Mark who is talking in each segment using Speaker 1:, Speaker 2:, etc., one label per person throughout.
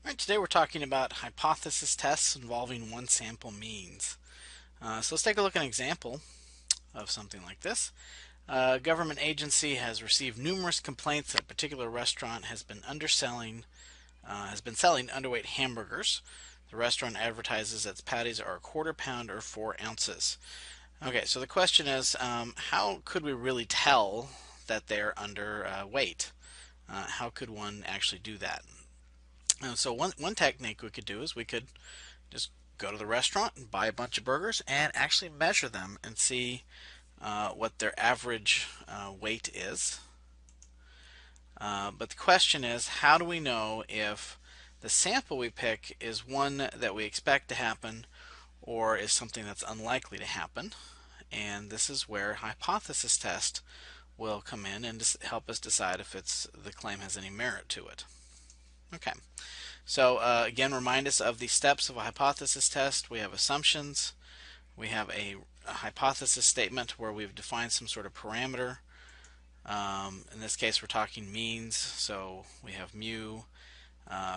Speaker 1: All right, today we're talking about hypothesis tests involving one sample means. So let's take a look at an example of something like this. A government agency has received numerous complaints that a particular restaurant has been selling underweight hamburgers. The restaurant advertises that its patties are a quarter pound or 4 ounces. Okay, so the question is, how could we really tell that they're underweight? How could one actually do that? So one technique we could do is we could just go to the restaurant and buy a bunch of burgers and actually measure them and see what their average weight is. But the question is, how do we know if the sample we pick is one that we expect to happen or is something that's unlikely to happen? And this is where hypothesis test will come in and help us decide if the claim has any merit to it. Okay. So again, remind us of the steps of a hypothesis test. We have assumptions. We have a hypothesis statement where we've defined some sort of parameter. In this case, we're talking means. So we have mu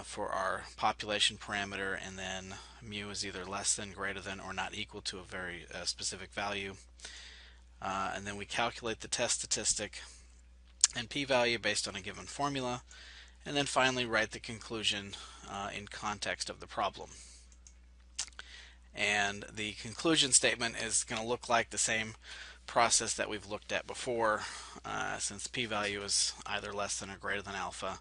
Speaker 1: for our population parameter, and then mu is either less than, greater than, or not equal to a very specific value. And then we calculate the test statistic and p-value based on a given formula. And then finally write the conclusion in context of the problem. And the conclusion statement is going to look like the same process that we've looked at before. Since p-value is either less than or greater than alpha,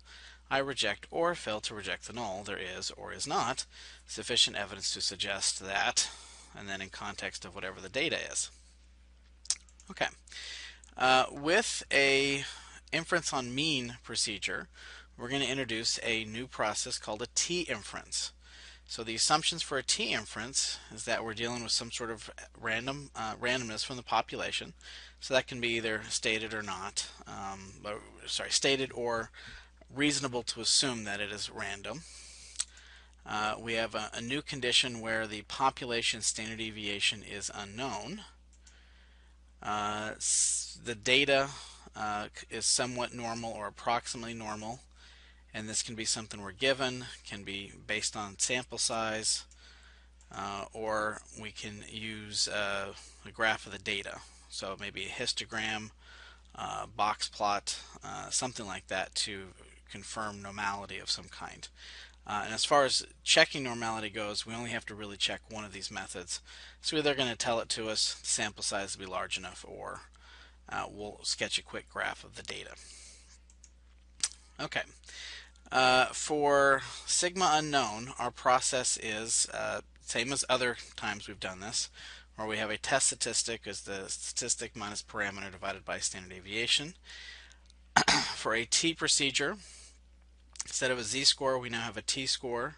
Speaker 1: I reject or fail to reject the null. There is or is not sufficient evidence to suggest that, and then in context of whatever the data is. Okay. With a inference on mean procedure, we're going to introduce a new process called a t-inference. So the assumptions for a t-inference is that we're dealing with some sort of randomness from the population. So that can be either stated or not, stated or reasonable to assume that it is random. We have a new condition where the population standard deviation is unknown. The data is somewhat normal or approximately normal. And this can be something we're given, can be based on sample size, or we can use a graph of the data. So maybe a histogram, box plot, something like that to confirm normality of some kind. And as far as checking normality goes, we only have to really check one of these methods. So either going to tell it to us, the sample size will be large enough, or we'll sketch a quick graph of the data. Okay. For sigma unknown, our process is same as other times we've done this, where we have a test statistic as the statistic minus parameter divided by standard deviation. For a t procedure, instead of a z-score, we now have a t-score,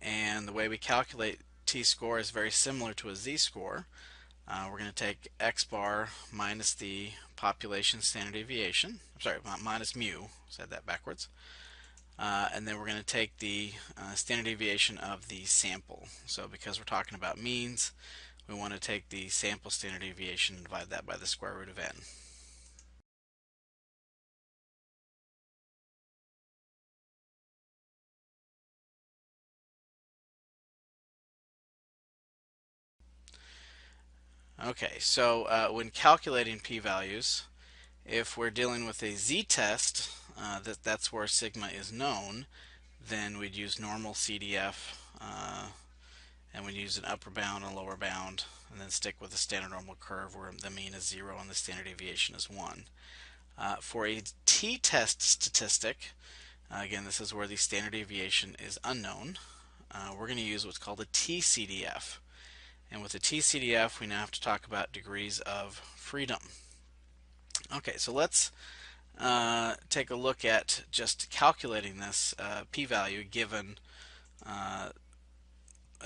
Speaker 1: and the way we calculate t-score is very similar to a z-score. We're going to take x bar minus the population standard deviation, minus mu, said that backwards. And then we're going to take the standard deviation of the sample. So because we're talking about means, we want to take the sample standard deviation and divide that by the square root of n. Okay, so when calculating p-values, if we're dealing with a z-test, that's where sigma is known, then we'd use normal CDF, and we'd use an upper bound and lower bound, and then stick with the standard normal curve where the mean is 0 and the standard deviation is 1. For a t-test statistic, again, this is where the standard deviation is unknown, we're going to use what's called a t-CDF. And with the t-CDF, we now have to talk about degrees of freedom. Okay, so let's take a look at just calculating this p-value given a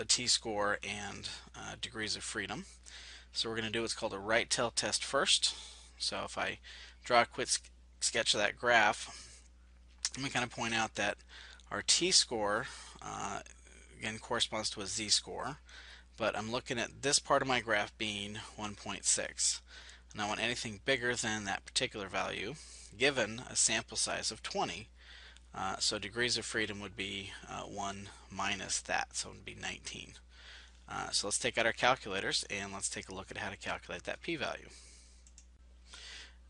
Speaker 1: t-score and degrees of freedom. So we're going to do what's called a right tail test first. So if I draw a quick sketch of that graph, I'm going to kind of point out that our t-score again corresponds to a z-score, but I'm looking at this part of my graph being 1.6. And I want anything bigger than that particular value given a sample size of 20. So degrees of freedom would be 1 minus that, so it would be 19. So let's take out our calculators and let's take a look at how to calculate that p-value.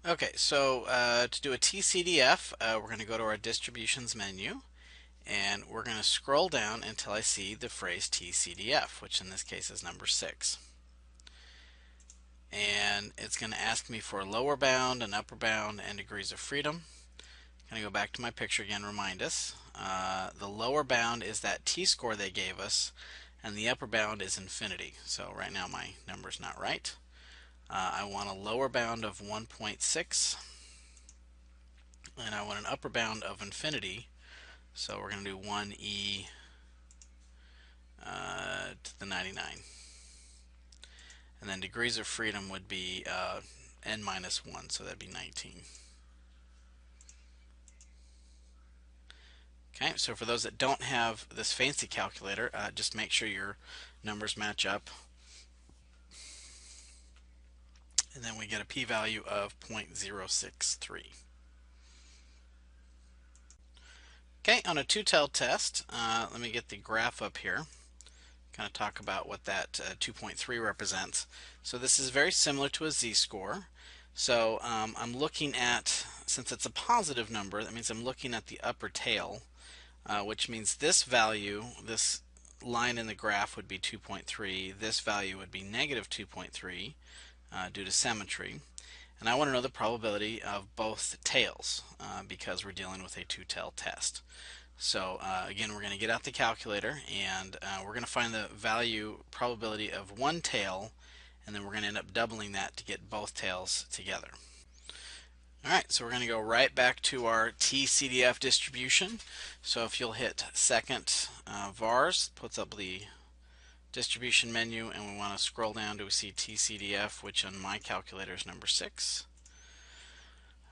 Speaker 1: Okay, so to do a t-CDF, we're going to go to our distributions menu and we're going to scroll down until I see the phrase t-CDF, which in this case is number 6. And it's going to ask me for a lower bound, an upper bound, and degrees of freedom. I'm going to go back to my picture again, remind us. The lower bound is that t-score they gave us, and the upper bound is infinity. So right now my number's not right. I want a lower bound of 1.6, and I want an upper bound of infinity. So we're going to do 1e to the 99. And then degrees of freedom would be n minus 1, so that'd be 19. Okay, so for those that don't have this fancy calculator, just make sure your numbers match up. And then we get a p-value of 0.063. Okay, on a two-tailed test, let me get the graph up here. Kind of talk about what that 2.3 represents. So this is very similar to a z-score. So I'm looking at, since it's a positive number, that means I'm looking at the upper tail, which means this value, this line in the graph would be 2.3. This value would be negative 2.3 due to symmetry. And I want to know the probability of both tails because we're dealing with a two-tailed test. So again, we're going to get out the calculator and we're going to find the value probability of one tail, and then we're going to end up doubling that to get both tails together. Alright, so we're going to go right back to our t-CDF distribution. So if you'll hit second vars, puts up the distribution menu, and we want to scroll down to see t-CDF, which on my calculator is number 6.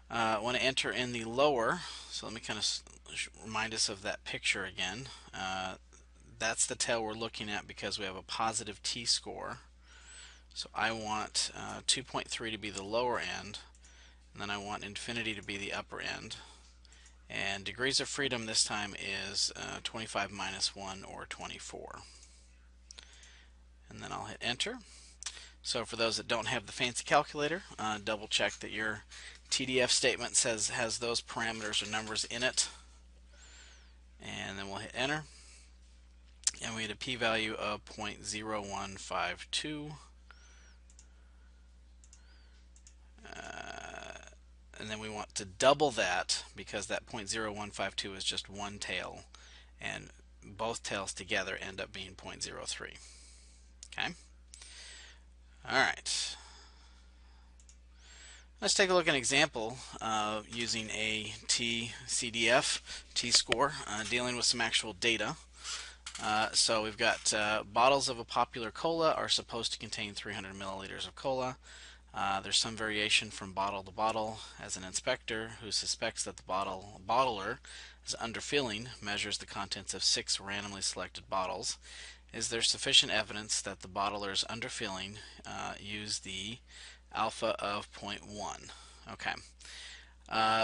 Speaker 1: I want to enter in the lower, so let me kind of remind us of that picture again. That's the tail we're looking at because we have a positive t-score. So I want 2.3 to be the lower end, and then I want infinity to be the upper end. And degrees of freedom this time is 25 minus 1, or 24. And then I'll hit enter. So for those that don't have the fancy calculator, double check that your TDF statement has those parameters or numbers in it. And then we'll hit enter. And we get a p-value of 0.0152. And then we want to double that because that 0.0152 is just one tail, and both tails together end up being 0.03. Okay. All right. Let's take a look at an example using a t-CDF, t-score, dealing with some actual data. So we've got bottles of a popular cola are supposed to contain 300 milliliters of cola. There's some variation from bottle to bottle, as an inspector who suspects that the bottler is underfilling measures the contents of 6 randomly selected bottles. Is there sufficient evidence that the bottler is underfilling? Use the alpha of 0.1. Okay.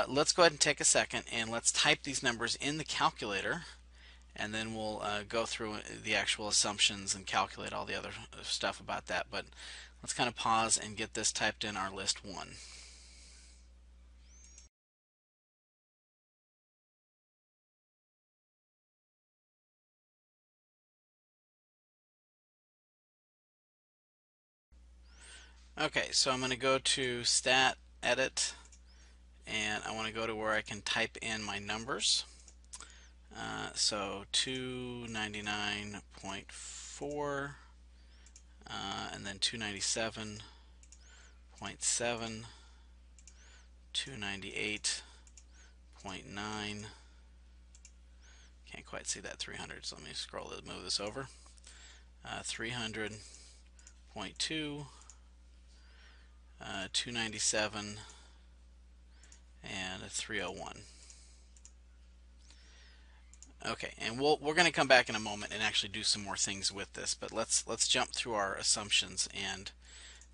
Speaker 1: Let's go ahead and take a second and let's type these numbers in the calculator, and then we'll go through the actual assumptions and calculate all the other stuff about that. But let's kind of pause and get this typed in our list 1. Okay, so I'm going to go to Stat, Edit, and I want to go to where I can type in my numbers. So 299.4, and then 297.7, 298.9. Can't quite see that 300, so let me move this over. 300.2, 297, and a 301. Okay, and we're going to come back in a moment and actually do some more things with this, but let's jump through our assumptions and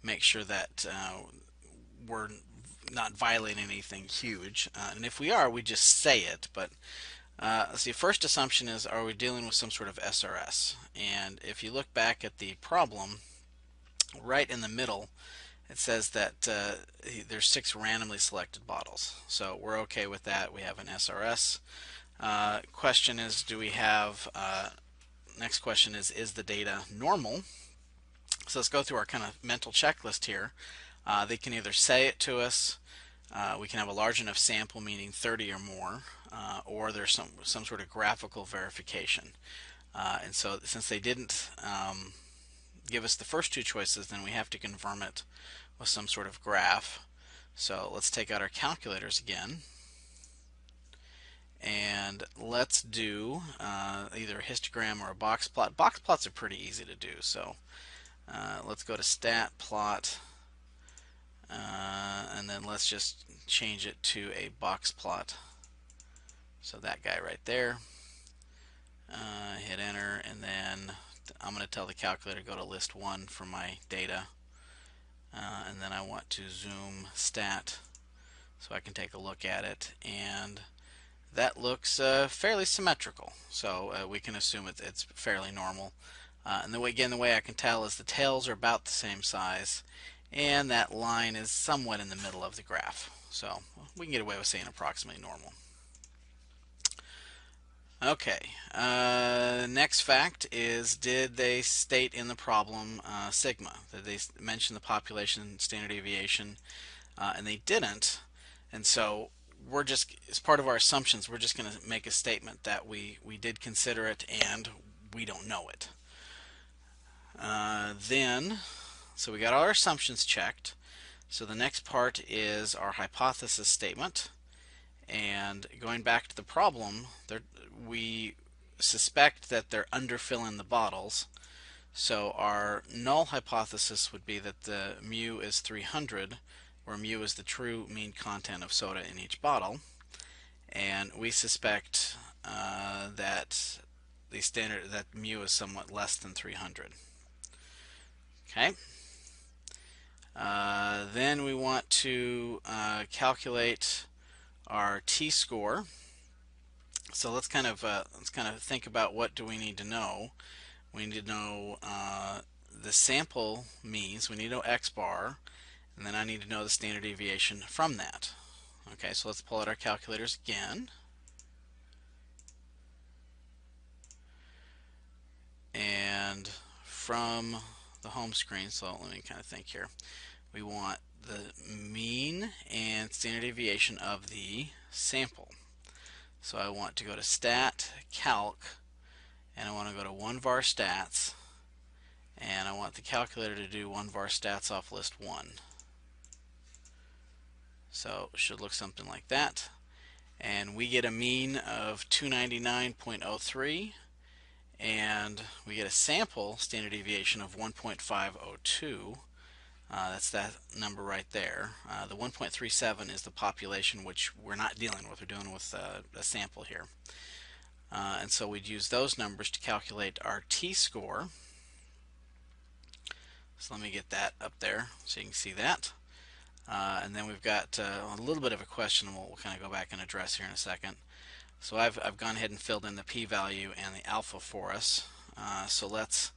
Speaker 1: make sure that we're not violating anything huge. And if we are, we just say it, but See, first assumption is, are we dealing with some sort of SRS? And if you look back at the problem, right in the middle, it says that there's 6 randomly selected bottles. So we're okay with that. We have an SRS. Question is, do we have, next question is the data normal? So let's go through our kind of mental checklist here. They can either say it to us, we can have a large enough sample, meaning 30 or more, or there's some sort of graphical verification. And so since they didn't give us the first two choices, then we have to confirm it with some sort of graph. So let's take out our calculators again, and let's do either a histogram or a box plot. Box plots are pretty easy to do, so let's go to stat plot, and then let's just change it to a box plot. So that guy right there. Hit enter, and then I'm going to tell the calculator to go to list 1 for my data, and then I want to zoom stat so I can take a look at it, and that looks fairly symmetrical, so we can assume it's fairly normal. And again, the way I can tell is the tails are about the same size, and that line is somewhat in the middle of the graph, so we can get away with saying approximately normal. Okay, next fact is, did they state in the problem sigma? Did they mention the population standard deviation? And they didn't, and so we're just, as part of our assumptions, we're just going to make a statement that we did consider it and we don't know it. So we got all our assumptions checked. So the next part is our hypothesis statement. And going back to the problem, we suspect that they're underfilling the bottles. So our null hypothesis would be that the mu is 300, where mu is the true mean content of soda in each bottle. And we suspect that that mu is somewhat less than 300. Okay. Then we want to calculate our t-score. So let's kind of think about, what do we need to know. We need to know the sample means. We need to know x bar, and then I need to know the standard deviation from that. Okay, so let's pull out our calculators again. And from the home screen, so let me kind of think here. We want the mean and standard deviation of the sample. So I want to go to stat, calc, and I want to go to 1var stats, and I want the calculator to do 1var stats off list 1. So it should look something like that. And we get a mean of 299.03, and we get a sample standard deviation of 1.502. That's that number right there. The 1.37 is the population, which we're not dealing with. We're dealing with a sample here. And so we'd use those numbers to calculate our t-score. So let me get that up there so you can see that. And then we've got a little bit of a question we'll kind of go back and address here in a second. So I've gone ahead and filled in the p-value and the alpha for us. So let's